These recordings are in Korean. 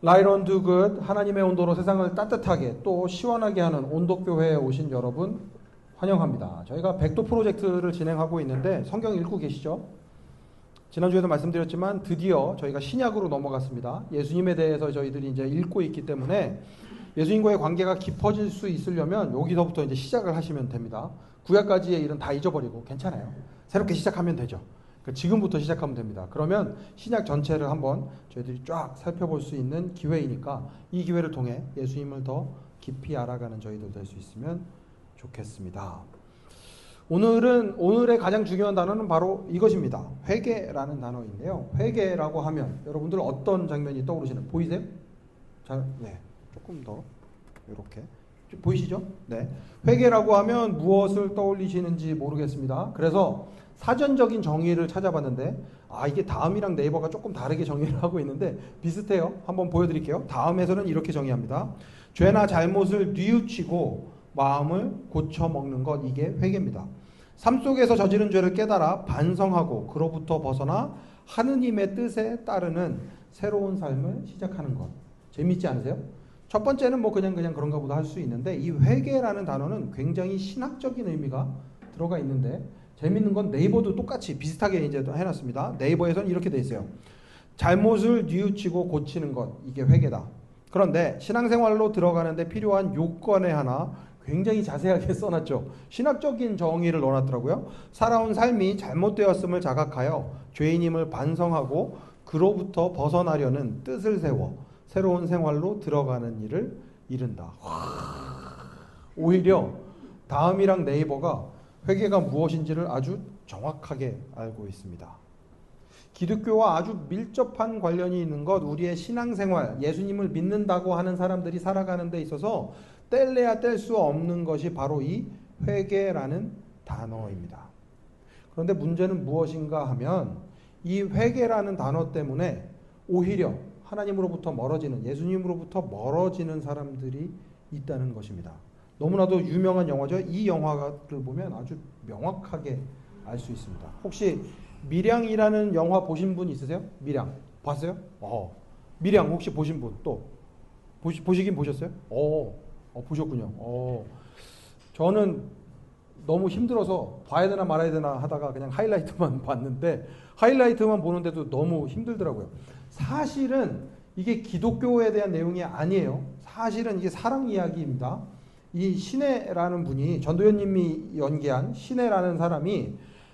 라이런 두굿 하나님의 온도로 세상을 따뜻하게 또 시원하게 하는 온도교회에 오신 여러분 환영합니다. 저희가 100도 프로젝트를 진행하고 있는데 성경 읽고 계시죠? 지난주에도 말씀드렸지만 드디어 저희가 신약으로 넘어갔습니다. 예수님에 대해서 저희들이 이제 읽고 있기 때문에 예수님과의 관계가 깊어질 수 있으려면 여기서부터 이제 시작을 하시면 됩니다. 구약까지의 일은 다 잊어버리고 괜찮아요. 새롭게 시작하면 되죠. 지금부터 시작하면 됩니다. 그러면 신약 전체를 한번 저희들이 쫙 살펴볼 수 있는 기회이니까 이 기회를 통해 예수님을 더 깊이 알아가는 저희들 될 수 있으면 좋겠습니다. 오늘의 가장 중요한 단어는 바로 이것입니다. 회개라는 단어인데요. 회개라고 하면 여러분들 어떤 장면이 떠오르시나요? 보이세요? 네, 조금 더 이렇게 보이시죠? 네. 회개라고 하면 무엇을 떠올리시는지 모르겠습니다. 그래서 사전적인 정의를 찾아봤는데 이게 다음이랑 네이버가 조금 다르게 정의를 하고 있는데 비슷해요. 한번 보여드릴게요. 다음에서는 이렇게 정의합니다. 죄나 잘못을 뉘우치고 마음을 고쳐먹는 것, 이게 회개입니다. 삶 속에서 저지른 죄를 깨달아 반성하고 그로부터 벗어나 하느님의 뜻에 따르는 새로운 삶을 시작하는 것. 재밌지 않으세요? 첫 번째는 뭐 그냥 그런가 보다 할 수 있는데 이 회개라는 단어는 굉장히 신학적인 의미가 들어가 있는데 재밌는 건 네이버도 똑같이 비슷하게 이제 해놨습니다. 네이버에서는 이렇게 돼 있어요. 잘못을 뉘우치고 고치는 것, 이게 회개다. 그런데 신앙생활로 들어가는데 필요한 요건에 하나 굉장히 자세하게 써놨죠. 신학적인 정의를 넣어놨더라고요. 살아온 삶이 잘못되었음을 자각하여 죄인임을 반성하고 그로부터 벗어나려는 뜻을 세워 새로운 생활로 들어가는 일을 이른다. 오히려 다음이랑 네이버가 회개가 무엇인지를 아주 정확하게 알고 있습니다. 기독교와 아주 밀접한 관련이 있는 것, 우리의 신앙생활, 예수님을 믿는다고 하는 사람들이 살아가는 데 있어서 뗄래야 뗄 수 없는 것이 바로 이 회개라는 단어입니다. 그런데 문제는 무엇인가 하면 이 회개라는 단어 때문에 오히려 하나님으로부터 멀어지는, 예수님으로부터 멀어지는 사람들이 있다는 것입니다. 너무나도 유명한 영화죠. 이 영화를 보면 아주 명확하게 알 수 있습니다. 혹시 밀양이라는 영화 보신 분 있으세요? 밀양 봤어요? 밀양 혹시 보신 분 또 보시긴 보셨어요? 보셨군요. 저는 너무 힘들어서 봐야 되나 말아야 되나 하다가 그냥 하이라이트만 봤는데 하이라이트만 보는데도 너무 힘들더라고요. 사실은 이게 기독교에 대한 내용이 아니에요. 사실은 이게 사랑 이야기입니다. 이 신혜라는 분이, 전도연님이 연기한 신혜라는 사람이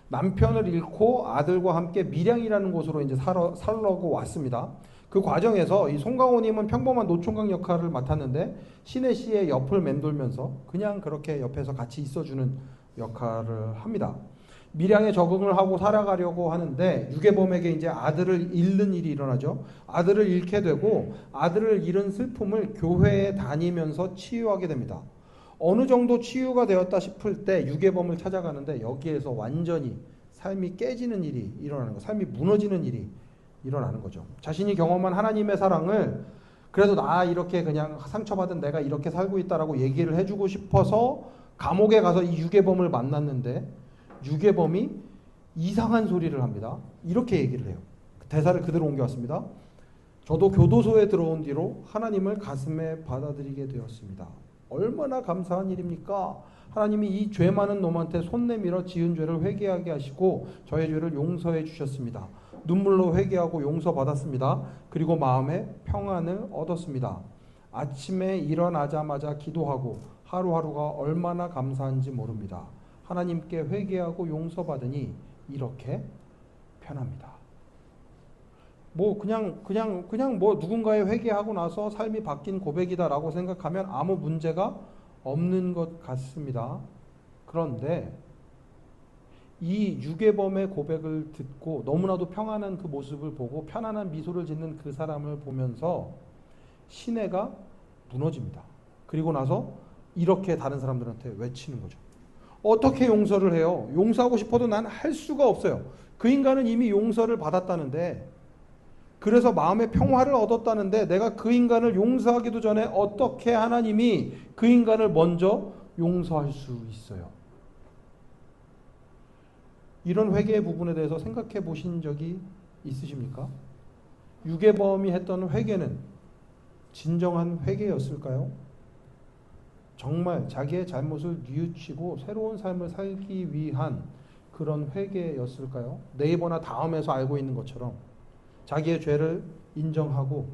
남편을 잃고 아들과 함께 밀양이라는 곳으로 이제 살려고 왔습니다. 그 과정에서 이 송강호님은 평범한 노총각 역할을 맡았는데 신혜 씨의 옆을 맴돌면서 그냥 그렇게 옆에서 같이 있어주는 역할을 합니다. 밀양에 적응을 하고 살아가려고 하는데 유괴범에게 이제 아들을 잃는 일이 일어나죠. 아들을 잃게 되고 아들을 잃은 슬픔을 교회에 다니면서 치유하게 됩니다. 어느 정도 치유가 되었다 싶을 때 유괴범을 찾아가는데 여기에서 완전히 삶이 깨지는 일이 일어나는 거, 삶이 무너지는 일이 일어나는 거죠. 자신이 경험한 하나님의 사랑을 그래도 나 이렇게 그냥 상처받은 내가 이렇게 살고 있다라고 얘기를 해주고 싶어서 감옥에 가서 이 유괴범을 만났는데 유괴범이 이상한 소리를 합니다. 이렇게 얘기를 해요. 대사를 그대로 옮겨왔습니다. 저도 교도소에 들어온 뒤로 하나님을 가슴에 받아들이게 되었습니다. 얼마나 감사한 일입니까? 하나님이 이 죄 많은 놈한테 손 내밀어 지은 죄를 회개하게 하시고 저의 죄를 용서해 주셨습니다. 눈물로 회개하고 용서받았습니다. 그리고 마음에 평안을 얻었습니다. 아침에 일어나자마자 기도하고 하루하루가 얼마나 감사한지 모릅니다. 하나님께 회개하고 용서받으니 이렇게 편합니다. 그냥 누군가의 회개하고 나서 삶이 바뀐 고백이다라고 생각하면 아무 문제가 없는 것 같습니다. 그런데 이 유괴범의 고백을 듣고 너무나도 평안한 그 모습을 보고 편안한 미소를 짓는 그 사람을 보면서 신혜가 무너집니다. 그리고 나서 이렇게 다른 사람들한테 외치는 거죠. 어떻게 용서를 해요? 용서하고 싶어도 난 할 수가 없어요. 그 인간은 이미 용서를 받았다는데, 그래서 마음의 평화를 얻었다는데 내가 그 인간을 용서하기도 전에 어떻게 하나님이 그 인간을 먼저 용서할 수 있어요? 이런 회개의 부분에 대해서 생각해 보신 적이 있으십니까? 유괴범이 했던 회개는 진정한 회개였을까요? 정말 자기의 잘못을 뉘우치고 새로운 삶을 살기 위한 그런 회개였을까요? 네이버나 다음에서 알고 있는 것처럼 자기의 죄를 인정하고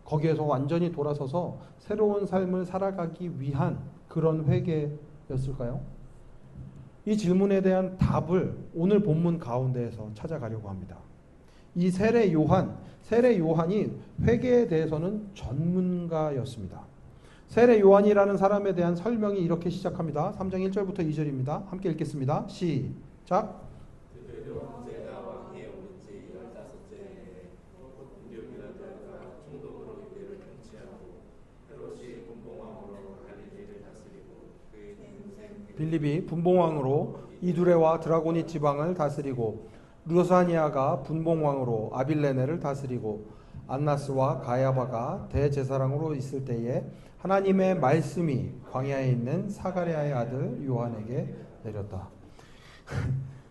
거기에서 완전히 돌아서서 새로운 삶을 살아가기 위한 그런 회개였을까요? 이 질문에 대한 답을 오늘 본문 가운데에서 찾아가려고 합니다. 이 세례 요한이 회개에 대해서는 전문가였습니다. 세례 요한이라는 사람에 대한 설명이 이렇게 시작합니다. 3장 1절부터 2절입니다. 함께 읽겠습니다. 시작. 빌립이 분봉왕으로 이두레와 드라고니 지방을 다스리고 루사니아가 분봉왕으로 아빌레네를 다스리고 안나스와 가야바가 대제사장으로 있을 때에 하나님의 말씀이 광야에 있는 사가랴의 아들 요한에게 내렸다.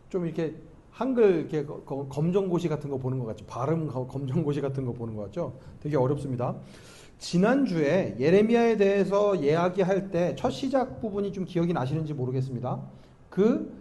좀 이렇게 한글 이렇게 검정고시 같은 거 보는 것 같죠? 발음 검정고시 같은 거 보는 것 같죠? 되게 어렵습니다. 지난주에 예레미야에 대해서 이야기할 때 첫 시작 부분이 좀 기억이 나시는지 모르겠습니다. 그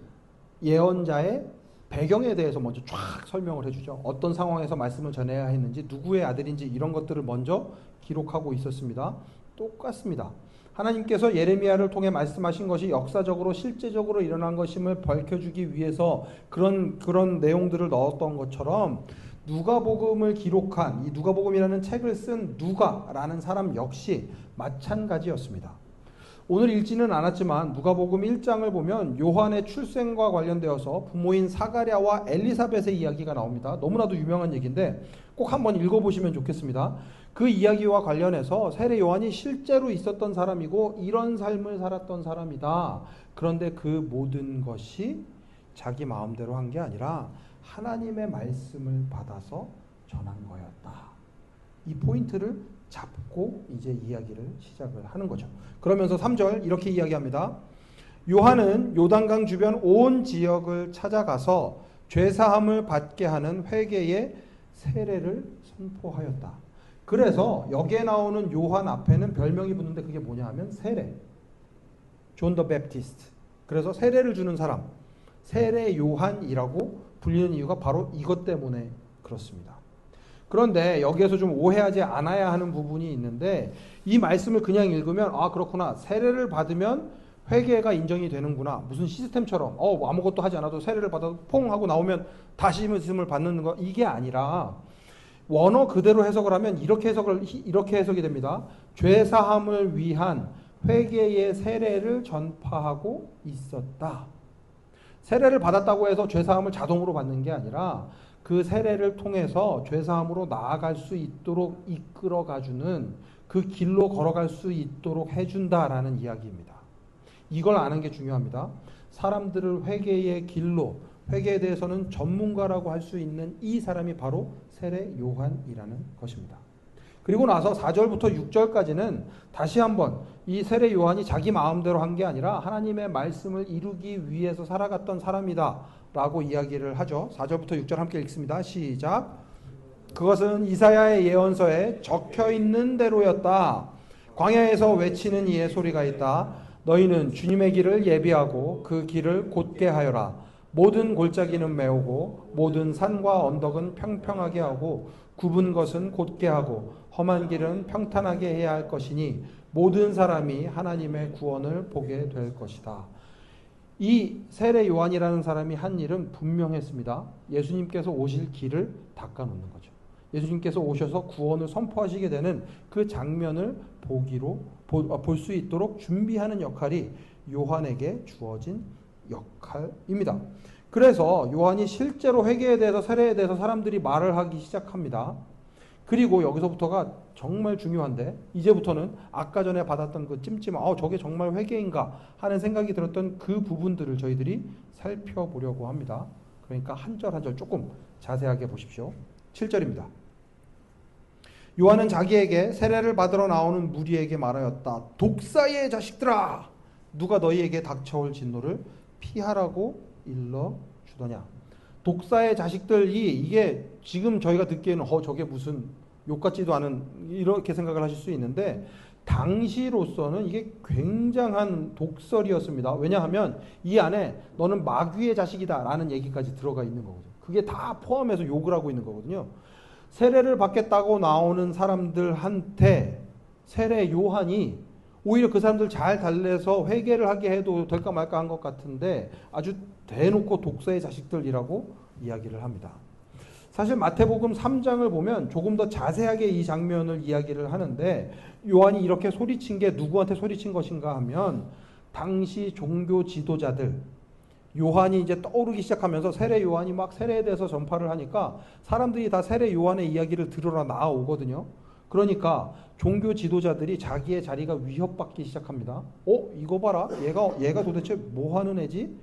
예언자의 배경에 대해서 먼저 쫙 설명을 해주죠. 어떤 상황에서 말씀을 전해야 했는지, 누구의 아들인지 이런 것들을 먼저 기록하고 있었습니다. 똑같습니다. 하나님께서 예레미야를 통해 말씀하신 것이 역사적으로 실제적으로 일어난 것임을 밝혀주기 위해서 그런 내용들을 넣었던 것처럼 누가복음을 기록한 이 누가복음이라는 책을 쓴 누가라는 사람 역시 마찬가지였습니다. 오늘 읽지는 않았지만 누가복음 1장을 보면 요한의 출생과 관련되어서 부모인 사가랴와 엘리사벳의 이야기가 나옵니다. 너무나도 유명한 얘기인데 꼭 한번 읽어보시면 좋겠습니다. 그 이야기와 관련해서 세례 요한이 실제로 있었던 사람이고 이런 삶을 살았던 사람이다. 그런데 그 모든 것이 자기 마음대로 한 게 아니라 하나님의 말씀을 받아서 전한 거였다. 이 포인트를 잡고 이제 이야기를 시작을 하는 거죠. 그러면서 3절 이렇게 이야기합니다. 요한은 요단강 주변 온 지역을 찾아가서 죄사함을 받게 하는 회개의 세례를 선포하였다. 그래서 여기에 나오는 요한 앞에는 별명이 붙는데 그게 뭐냐 하면 세례. 존 더 베프티스트. 그래서 세례를 주는 사람. 세례 요한이라고 불리는 이유가 바로 이것 때문에 그렇습니다. 그런데 여기에서 좀 오해하지 않아야 하는 부분이 있는데 이 말씀을 그냥 읽으면 아 그렇구나. 세례를 받으면 회개가 인정이 되는구나. 무슨 시스템처럼 아무것도 하지 않아도 세례를 받아도 퐁 하고 나오면 다시 말씀을 받는 거 이게 아니라 원어 그대로 해석을 하면 이렇게 해석이 됩니다. 죄 사함을 위한 회개의 세례를 전파하고 있었다. 세례를 받았다고 해서 죄 사함을 자동으로 받는 게 아니라 그 세례를 통해서 죄 사함으로 나아갈 수 있도록 이끌어 가주는 그 길로 걸어갈 수 있도록 해준다라는 이야기입니다. 이걸 아는 게 중요합니다. 사람들을 회개의 길로, 회개에 대해서는 전문가라고 할 수 있는 이 사람이 바로 세례 요한이라는 것입니다. 그리고 나서 4절부터 6절까지는 다시 한번 이 세례 요한이 자기 마음대로 한 게 아니라 하나님의 말씀을 이루기 위해서 살아갔던 사람이다 라고 이야기를 하죠. 4절부터 6절 함께 읽습니다. 시작. 그것은 이사야의 예언서에 적혀있는 대로였다. 광야에서 외치는 이의 소리가 있다. 너희는 주님의 길을 예비하고 그 길을 곧게 하여라. 모든 골짜기는 메우고 모든 산과 언덕은 평평하게 하고 굽은 것은 곧게 하고 험한 길은 평탄하게 해야 할 것이니 모든 사람이 하나님의 구원을 보게 될 것이다. 이 세례 요한이라는 사람이 한 일은 분명했습니다. 예수님께서 오실 길을 닦아놓는 거죠. 예수님께서 오셔서 구원을 선포하시게 되는 그 장면을 볼 수 있도록 준비하는 역할이 요한에게 주어진 역할입니다. 그래서 요한이 실제로 회개에 대해서 세례에 대해서 사람들이 말을 하기 시작합니다. 그리고 여기서부터가 정말 중요한데 이제부터는 아까 전에 받았던 그 찜찜한 저게 정말 회개인가 하는 생각이 들었던 그 부분들을 저희들이 살펴보려고 합니다. 그러니까 한 절 한 절 조금 자세하게 보십시오. 7절입니다. 요한은 자기에게 세례를 받으러 나오는 무리에게 말하였다. 독사의 자식들아! 누가 너희에게 닥쳐올 진노를 피하라고 일러주더냐. 독사의 자식들이 이게 지금 저희가 듣기에는 저게 무슨 욕 같지도 않은 이렇게 생각을 하실 수 있는데 당시로서는 이게 굉장한 독설이었습니다. 왜냐하면 이 안에 너는 마귀의 자식이다 라는 얘기까지 들어가 있는 거거든요. 그게 다 포함해서 욕을 하고 있는 거거든요. 세례를 받겠다고 나오는 사람들한테 세례 요한이 오히려 그 사람들 잘 달래서 회개를 하게 해도 될까 말까 한 것 같은데 아주 대놓고 독사의 자식들이라고 이야기를 합니다. 사실 마태복음 3장을 보면 조금 더 자세하게 이 장면을 이야기를 하는데 요한이 이렇게 소리친 게 누구한테 소리친 것인가 하면 당시 종교 지도자들, 요한이 이제 떠오르기 시작하면서 세례 요한이 막 세례에 대해서 전파를 하니까 사람들이 다 세례 요한의 이야기를 들으러 나오거든요. 그러니까 종교 지도자들이 자기의 자리가 위협받기 시작합니다. 이거 봐라. 얘가 도대체 뭐 하는 애지?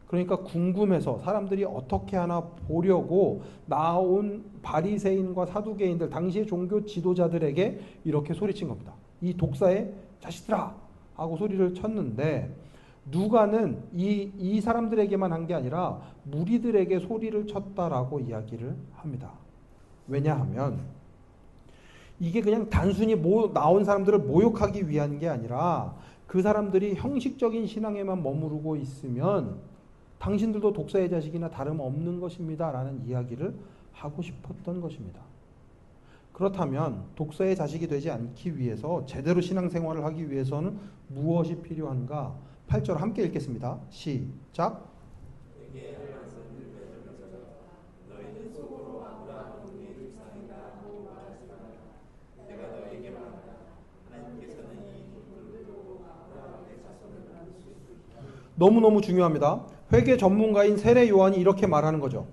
그러니까 궁금해서 사람들이 어떻게 하나 보려고 나온 바리새인과 사두개인들, 당시의 종교 지도자들에게 이렇게 소리친 겁니다. 이 독사의 자식들아! 하고 소리를 쳤는데 누가는 이 사람들에게만 한 게 아니라 무리들에게 소리를 쳤다라고 이야기를 합니다. 왜냐하면 이게 그냥 단순히 나온 사람들을 모욕하기 위한 게 아니라 그 사람들이 형식적인 신앙에만 머무르고 있으면 당신들도 독사의 자식이나 다름없는 것입니다 라는 이야기를 하고 싶었던 것입니다. 그렇다면 독사의 자식이 되지 않기 위해서 제대로 신앙생활을 하기 위해서는 무엇이 필요한가? 8절 함께 읽겠습니다. 시작. 너무너무 중요합니다. 회계 전문가인 세례 요한이 이렇게 말하는 거죠.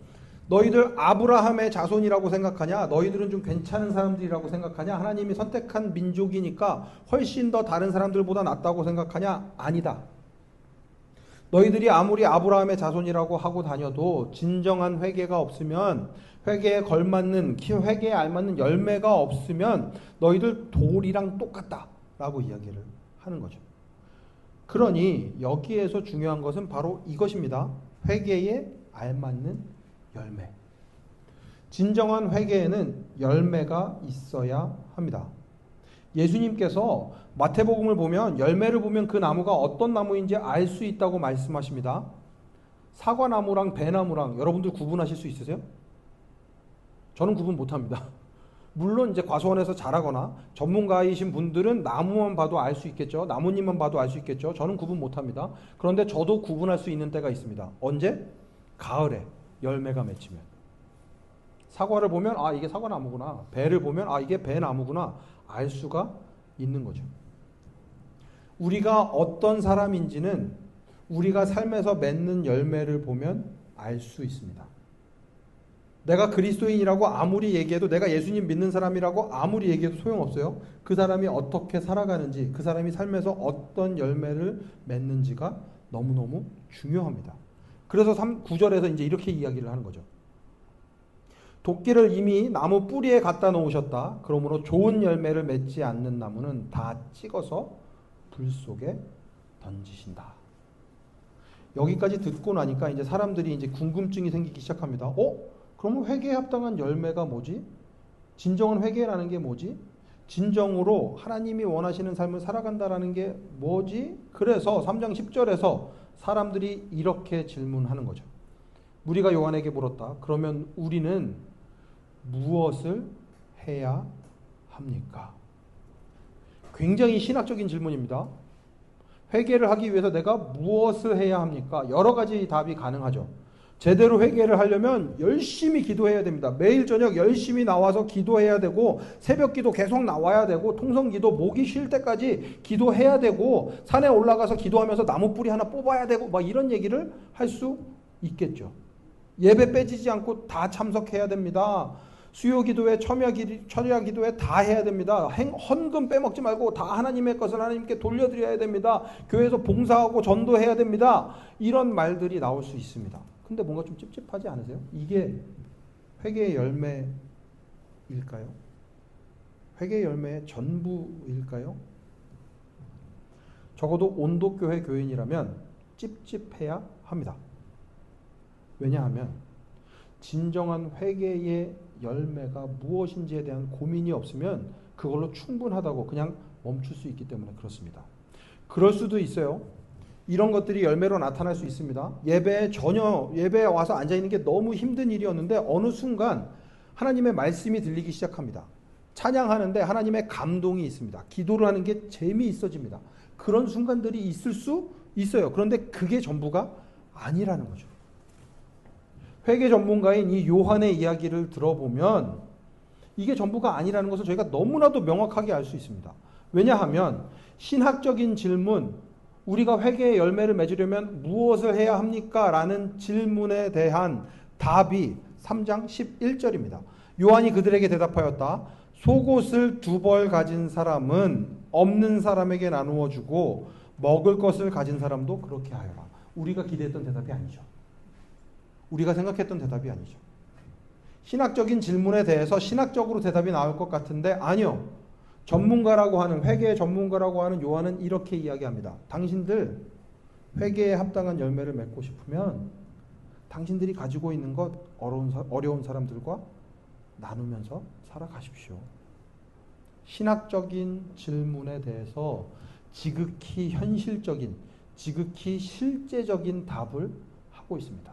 너희들 아브라함의 자손이라고 생각하냐? 너희들은 좀 괜찮은 사람들이라고 생각하냐? 하나님이 선택한 민족이니까 훨씬 더 다른 사람들보다 낫다고 생각하냐? 아니다. 너희들이 아무리 아브라함의 자손이라고 하고 다녀도 진정한 회개가 없으면, 회개에 걸맞는, 회개에 알맞는 열매가 없으면 너희들 돌이랑 똑같다 라고 이야기를 하는 거죠. 그러니 여기에서 중요한 것은 바로 이것입니다. 회개에 알맞는 열매. 진정한 회개에는 열매가 있어야 합니다. 예수님께서 마태복음을 보면 열매를 보면 그 나무가 어떤 나무인지 알 수 있다고 말씀하십니다. 사과나무랑 배나무랑 여러분들 구분하실 수 있으세요? 저는 구분 못합니다. 물론 이제 과수원에서 자라거나 전문가이신 분들은 나무만 봐도 알 수 있겠죠. 나뭇잎만 봐도 알 수 있겠죠. 저는 구분 못합니다. 그런데 저도 구분할 수 있는 때가 있습니다. 언제? 가을에 열매가 맺히면. 사과를 보면 이게 사과나무구나. 배를 보면 이게 배나무구나. 알 수가 있는 거죠. 우리가 어떤 사람인지는 우리가 삶에서 맺는 열매를 보면 알 수 있습니다. 내가 그리스도인이라고 아무리 얘기해도, 내가 예수님 믿는 사람이라고 아무리 얘기해도 소용없어요. 그 사람이 어떻게 살아가는지, 그 사람이 삶에서 어떤 열매를 맺는지가 너무너무 중요합니다. 그래서 9절에서 이제 이렇게 이야기를 하는 거죠. 도끼를 이미 나무 뿌리에 갖다 놓으셨다. 그러므로 좋은 열매를 맺지 않는 나무는 다 찍어서 불 속에 던지신다. 여기까지 듣고 나니까 이제 사람들이 이제 궁금증이 생기기 시작합니다. 그러면 회개에 합당한 열매가 뭐지? 진정한 회개라는 게 뭐지? 진정으로 하나님이 원하시는 삶을 살아간다라는 게 뭐지? 그래서 3장 10절에서 사람들이 이렇게 질문하는 거죠. 무리가 요한에게 물었다. 그러면 우리는 무엇을 해야 합니까? 굉장히 신학적인 질문입니다. 회개를 하기 위해서 내가 무엇을 해야 합니까? 여러 가지 답이 가능하죠. 제대로 회개를 하려면 열심히 기도해야 됩니다. 매일 저녁 열심히 나와서 기도해야 되고, 새벽 기도 계속 나와야 되고, 통성 기도 목이 쉴 때까지 기도해야 되고, 산에 올라가서 기도하면서 나무 뿌리 하나 뽑아야 되고, 막 이런 얘기를 할 수 있겠죠. 예배 빼지지 않고 다 참석해야 됩니다. 수요 기도회, 철야 기도회 다 해야 됩니다. 헌금 빼먹지 말고 다 하나님의 것을 하나님께 돌려드려야 됩니다. 교회에서 봉사하고 전도해야 됩니다. 이런 말들이 나올 수 있습니다. 근데 뭔가 좀 찝찝하지 않으세요? 이게 회개의 열매일까요? 회개의 열매의 전부일까요? 적어도 온도교회 교인이라면 찝찝해야 합니다. 왜냐하면 진정한 회개의 열매가 무엇인지에 대한 고민이 없으면 그걸로 충분하다고 그냥 멈출 수 있기 때문에 그렇습니다. 그럴 수도 있어요. 이런 것들이 열매로 나타날 수 있습니다. 예배에 와서 앉아있는 게 너무 힘든 일이었는데 어느 순간 하나님의 말씀이 들리기 시작합니다. 찬양하는데 하나님의 감동이 있습니다. 기도를 하는 게 재미있어집니다. 그런 순간들이 있을 수 있어요. 그런데 그게 전부가 아니라는 거죠. 회계 전문가인 이 요한의 이야기를 들어보면 이게 전부가 아니라는 것을 저희가 너무나도 명확하게 알 수 있습니다. 왜냐하면 신학적인 질문, 우리가 회개의 열매를 맺으려면 무엇을 해야 합니까? 라는 질문에 대한 답이 3장 11절입니다. 요한이 그들에게 대답하였다. 속옷을 2벌 가진 사람은 없는 사람에게 나누어 주고 먹을 것을 가진 사람도 그렇게 하여라. 우리가 기대했던 대답이 아니죠. 우리가 생각했던 대답이 아니죠. 신학적인 질문에 대해서 신학적으로 대답이 나올 것 같은데 아니요. 전문가라고 하는, 회계의 전문가라고 하는 요한은 이렇게 이야기합니다. 당신들 회계에 합당한 열매를 맺고 싶으면 당신들이 가지고 있는 것 어려운 사람들과 나누면서 살아가십시오. 신학적인 질문에 대해서 지극히 현실적인, 지극히 실제적인 답을 하고 있습니다.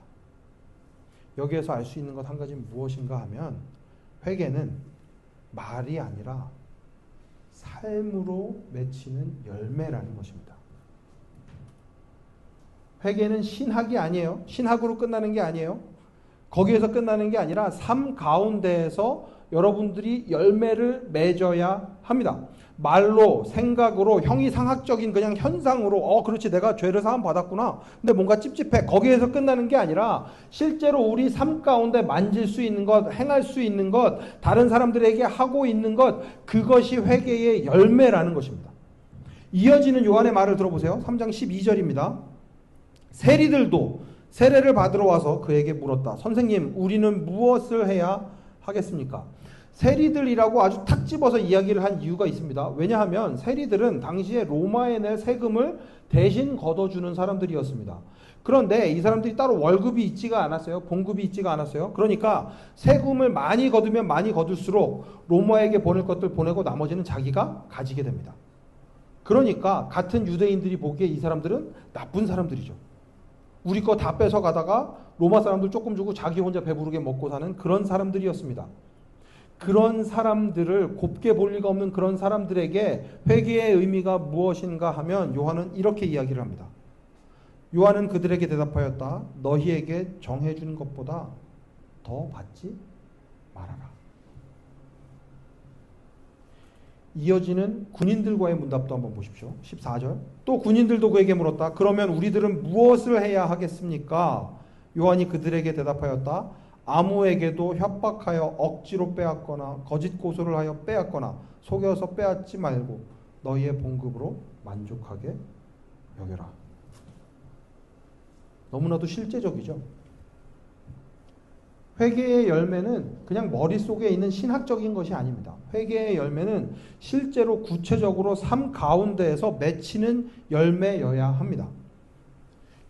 여기에서 알 수 있는 것 한 가지는 무엇인가 하면 회개는 말이 아니라 삶으로 맺히는 열매라는 것입니다. 회개는 신학이 아니에요. 신학으로 끝나는 게 아니에요. 거기에서 끝나는 게 아니라 삶 가운데에서 여러분들이 열매를 맺어야 합니다. 말로, 생각으로, 형이상학적인 그냥 현상으로 그렇지 내가 죄를 사함 받았구나. 근데 뭔가 찝찝해. 거기에서 끝나는 게 아니라 실제로 우리 삶 가운데 만질 수 있는 것, 행할 수 있는 것, 다른 사람들에게 하고 있는 것, 그것이 회개의 열매라는 것입니다. 이어지는 요한의 말을 들어보세요. 3장 12절입니다. 세리들도 세례를 받으러 와서 그에게 물었다. 선생님, 우리는 무엇을 해야 하겠습니까? 세리들이라고 아주 탁 집어서 이야기를 한 이유가 있습니다. 왜냐하면 세리들은 당시에 로마에 낼 세금을 대신 걷어주는 사람들이었습니다. 그런데 이 사람들이 따로 월급이 있지가 않았어요. 봉급이 있지가 않았어요. 그러니까 세금을 많이 거두면 많이 거둘수록 로마에게 보낼 것들 보내고 나머지는 자기가 가지게 됩니다. 그러니까 같은 유대인들이 보기에 이 사람들은 나쁜 사람들이죠. 우리 거 다 뺏어 가다가 로마 사람들 조금 주고 자기 혼자 배부르게 먹고 사는 그런 사람들이었습니다. 그런 사람들을 곱게 볼 리가 없는 그런 사람들에게 회개의 의미가 무엇인가 하면 요한은 이렇게 이야기를 합니다. 요한은 그들에게 대답하였다. 너희에게 정해주는 것보다 더 받지 말아라. 이어지는 군인들과의 문답도 한번 보십시오. 14절. 또 군인들도 그에게 물었다. 그러면 우리들은 무엇을 해야 하겠습니까? 요한이 그들에게 대답하였다. 아무에게도 협박하여 억지로 빼앗거나 거짓 고소를 하여 빼앗거나 속여서 빼앗지 말고 너희의 봉급으로 만족하게 여겨라. 너무나도 실제적이죠. 회개의 열매는 그냥 머릿속에 있는 신학적인 것이 아닙니다. 회개의 열매는 실제로 구체적으로 삶 가운데에서 맺히는 열매여야 합니다.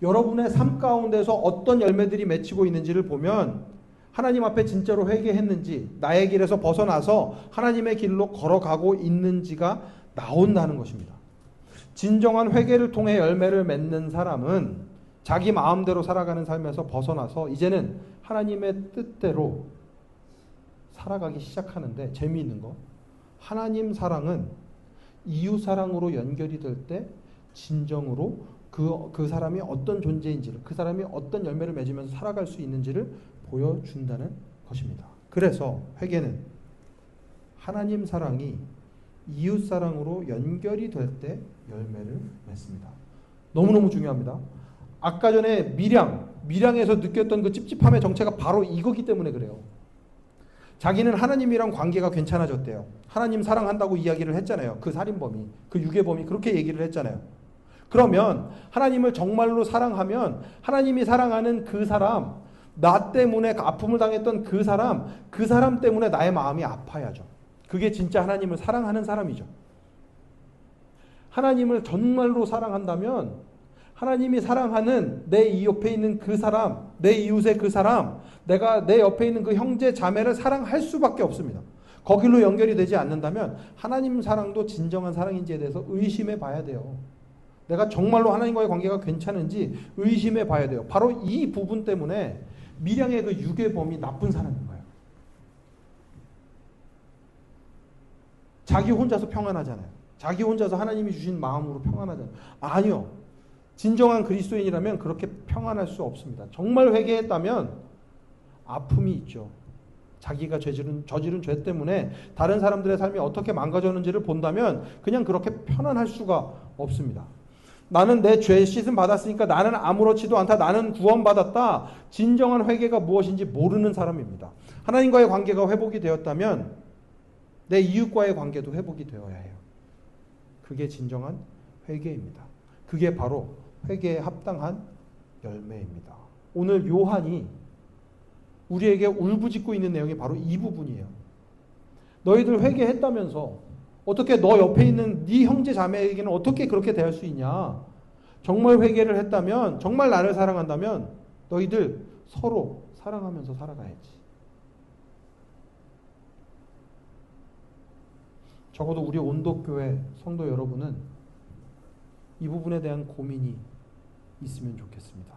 여러분의 삶 가운데서 어떤 열매들이 맺히고 있는지를 보면 하나님 앞에 진짜로 회개했는지, 나의 길에서 벗어나서 하나님의 길로 걸어가고 있는지가 나온다는 것입니다. 진정한 회개를 통해 열매를 맺는 사람은 자기 마음대로 살아가는 삶에서 벗어나서 이제는 하나님의 뜻대로 살아가기 시작하는데 재미있는 거, 하나님 사랑은 이웃 사랑으로 연결이 될 때 진정으로 그 사람이 어떤 존재인지를, 그 사람이 어떤 열매를 맺으면서 살아갈 수 있는지를 보여준다는 것입니다. 그래서 회개는 하나님 사랑이 이웃 사랑으로 연결이 될 때 열매를 맺습니다. 너무너무 중요합니다. 아까 전에 밀양에서 느꼈던 그 찝찝함의 정체가 바로 이거기 때문에 그래요. 자기는 하나님이랑 관계가 괜찮아졌대요. 하나님 사랑한다고 이야기를 했잖아요. 그 살인범이, 그 유괴범이 그렇게 얘기를 했잖아요. 그러면 하나님을 정말로 사랑하면 하나님이 사랑하는 그 사람, 나 때문에 아픔을 당했던 그 사람 때문에 나의 마음이 아파야죠. 그게 진짜 하나님을 사랑하는 사람이죠. 하나님을 정말로 사랑한다면 하나님이 사랑하는 내 옆에 있는 그 사람, 내 이웃의 그 사람, 내가 내 옆에 있는 그 형제 자매를 사랑할 수밖에 없습니다. 거길로 연결이 되지 않는다면 하나님 사랑도 진정한 사랑인지에 대해서 의심해 봐야 돼요. 내가 정말로 하나님과의 관계가 괜찮은지 의심해 봐야 돼요. 바로 이 부분 때문에 미량의 그 유괴범이 나쁜 사람인 거예요. 자기 혼자서 평안하잖아요. 자기 혼자서 하나님이 주신 마음으로 평안하잖아요. 아니요. 진정한 그리스도인이라면 그렇게 평안할 수 없습니다. 정말 회개했다면 아픔이 있죠. 자기가 저지른 죄 때문에 다른 사람들의 삶이 어떻게 망가졌는지를 본다면 그냥 그렇게 편안할 수가 없습니다. 나는 내 죄 씻음 받았으니까 나는 아무렇지도 않다. 나는 구원받았다. 진정한 회개가 무엇인지 모르는 사람입니다. 하나님과의 관계가 회복이 되었다면 내 이웃과의 관계도 회복이 되어야 해요. 그게 진정한 회개입니다. 그게 바로 회개에 합당한 열매입니다. 오늘 요한이 우리에게 울부짖고 있는 내용이 바로 이 부분이에요. 너희들 회개했다면서 어떻게 너 옆에 있는 네 형제 자매에게는 어떻게 그렇게 대할 수 있냐? 정말 회개를 했다면, 정말 나를 사랑한다면 너희들 서로 사랑하면서 살아가야지. 적어도 우리 온도교회 성도 여러분은 이 부분에 대한 고민이 있으면 좋겠습니다.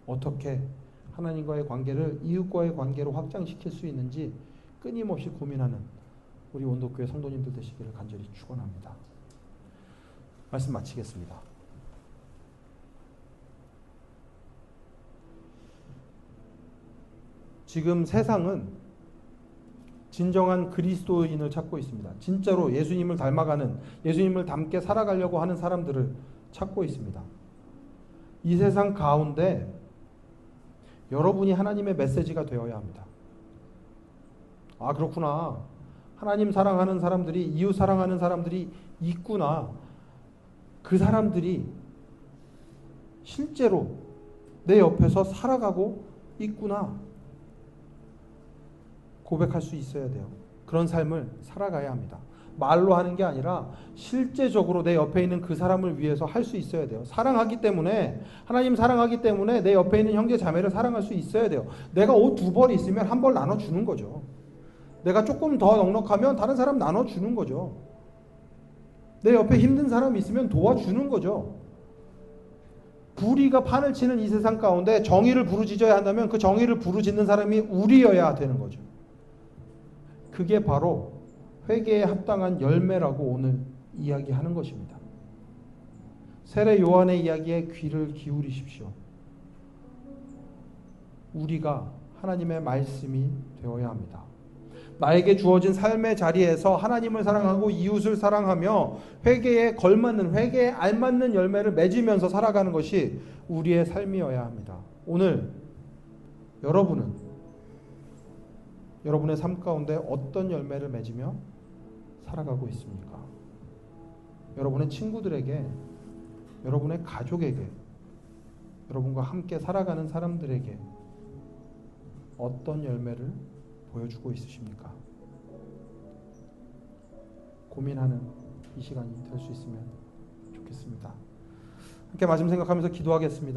어떻게 하나님과의 관계를 이웃과의 관계로 확장시킬 수 있는지 끊임없이 고민하는 우리 온도교회 성도님들 되시기를 간절히 축원합니다. 말씀 마치겠습니다. 지금 세상은 진정한 그리스도인을 찾고 있습니다. 진짜로 예수님을 닮아가는, 예수님을 닮게 살아가려고 하는 사람들을 찾고 있습니다. 이 세상 가운데 여러분이 하나님의 메시지가 되어야 합니다. 아, 그렇구나. 하나님 사랑하는 사람들이, 이웃 사랑하는 사람들이 있구나. 그 사람들이 실제로 내 옆에서 살아가고 있구나. 고백할 수 있어야 돼요. 그런 삶을 살아가야 합니다. 말로 하는 게 아니라 실제적으로 내 옆에 있는 그 사람을 위해서 할 수 있어야 돼요. 사랑하기 때문에, 하나님 사랑하기 때문에 내 옆에 있는 형제 자매를 사랑할 수 있어야 돼요. 내가 옷 2벌 있으면 1벌 나눠주는 거죠. 내가 조금 더 넉넉하면 다른 사람 나눠주는 거죠. 내 옆에 힘든 사람이 있으면 도와주는 거죠. 불의가 판을 치는 이 세상 가운데 정의를 부르짖어야 한다면 그 정의를 부르짖는 사람이 우리여야 되는 거죠. 그게 바로 회개에 합당한 열매라고 오늘 이야기하는 것입니다. 세례 요한의 이야기에 귀를 기울이십시오. 우리가 하나님의 말씀이 되어야 합니다. 나에게 주어진 삶의 자리에서 하나님을 사랑하고 이웃을 사랑하며 회개에 걸맞는, 회개에 알맞는 열매를 맺으면서 살아가는 것이 우리의 삶이어야 합니다. 오늘 여러분의 삶 가운데 어떤 열매를 맺으며 살아가고 있습니까? 여러분의 친구들에게, 여러분의 가족에게, 여러분과 함께 살아가는 사람들에게 어떤 열매를 보여주고 있으십니까? 고민하는 이 시간이 될 수 있으면 좋겠습니다. 함께 말씀 생각하면서 기도하겠습니다.